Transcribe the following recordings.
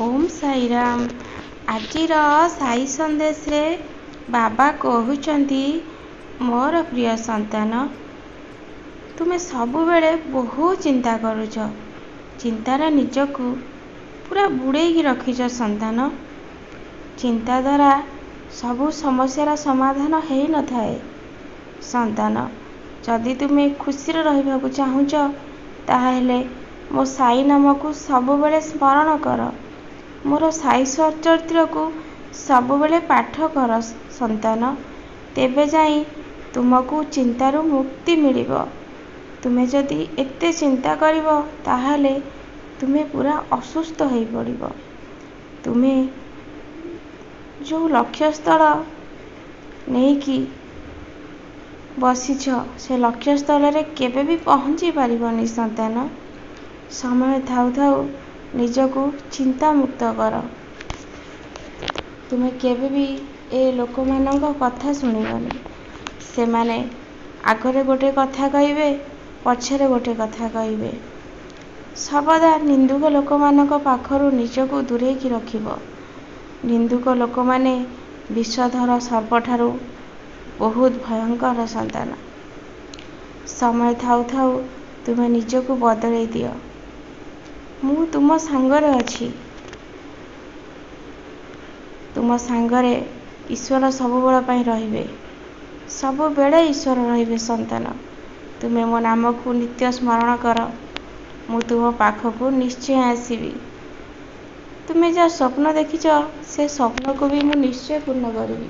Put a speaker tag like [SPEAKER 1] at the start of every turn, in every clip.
[SPEAKER 1] ओम साईराम। आजिर साई संदेश रे बाबा कहउचंती मोर प्रिय संतान, तुमे सबु बेले बहुत चिंता करुच। चिंतार निजकू पूरा बुड़ेकी रखिच संतान। चिंता द्वारा सबु समस्यार समाधान हेई न थाए। संतान, जदि तुमे खुशी रहिबाकू चाहुच ताहेले मो साई नाम को सबु बेले स्मरण कर। मोर साई चरित्र को सबु बेले पाठ कर संतान। तेबे जाई तुमको चिंतारू मुक्ति मिलिबो। तुमे जदि एते चिंता करिबो ताहाले तुमे पूरा असुस्थ होई पड़िबो। तुमे जो लक्ष्य स्थल नेकी बसिछ से लक्ष्य स्थल रे केबे भी पहुंची पारिबोनी संतान। समय थाउ थाउ निजको चिंता मुक्त कर। तुमे केबे भी ए लोक मानक कथा सुनिबनी। से माने आगरे गोटे कथा कहिबे, पछरे गोटे कथा कहिबे। सबदा निंदुक लोक मानक पाखरु निजको दूरेकी रखिबो। निंदुक लोक माने विषधर सर्पठारु बहुत भयंकर संतान। समय थाउ थाउ तुमे निजको बदलै दियो। मु तुम सांगरे अछि। तुम सांगरे ईश्वर सबु बेला पई रहिबे। सबु बेले ईश्वर रहिबे संतान। तुमे मो नाम को नित्य स्मरण कर। मु तुम पाखको निश्चय आसीबी। तुमे जा स्वप्न देखिच से स्वप्न को भी मु निश्चय पूर्ण करिबी।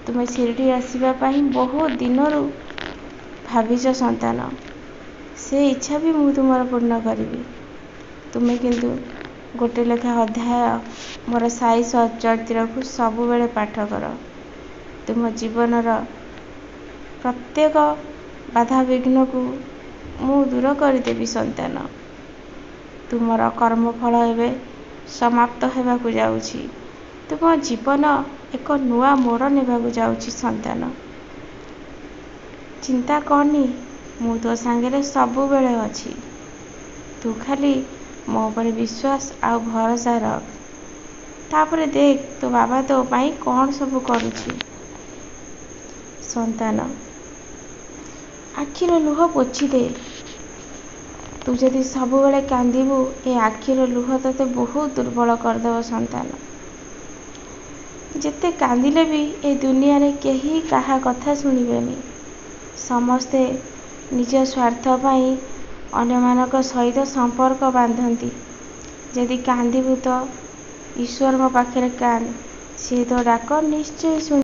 [SPEAKER 1] तुमे शिरडी आसीबा पई बहुत दिनरू भाविच संतान। से इच्छा भी मु तुमर पूर्ण करिबी। तुमे किंतु गोटे लेखा अध्याय मोर साई चरित्र को सबु बेले पाठ कर। तुम जीवनर प्रत्येक बाधा विघ्न को मु दूर करदेवी संतान। तुमर कर्मफल एवं समाप्त हेबाकू जाउछि। तुम जीवन एक नुआ मोड़ नेबाकू जाउछि संतान। चिंता करनी, मु तो सांगरे सबु बेले अछि। तू खाली मो पर विश्वास आ भरोसा रख। तापरे देख तो बाबा तो पाई कौन सब करुछि। संतान, आखिर लुह पोछि दे। तू जदि सबु बेले कांदिबू, ए आखिर लुह तते बहुत दुर्बल करदेव संतान। जेते कांदिले भी ए दुनिया रे केही काहा कथा सुनिबेनी। समस्ते निज स्वार्थ पाई अन्य मानक सहित संपर्क बांधती। जदि कांदिबू तो ईश्वर मो पाखरे कांद, सी तो डाक निश्चय सुन।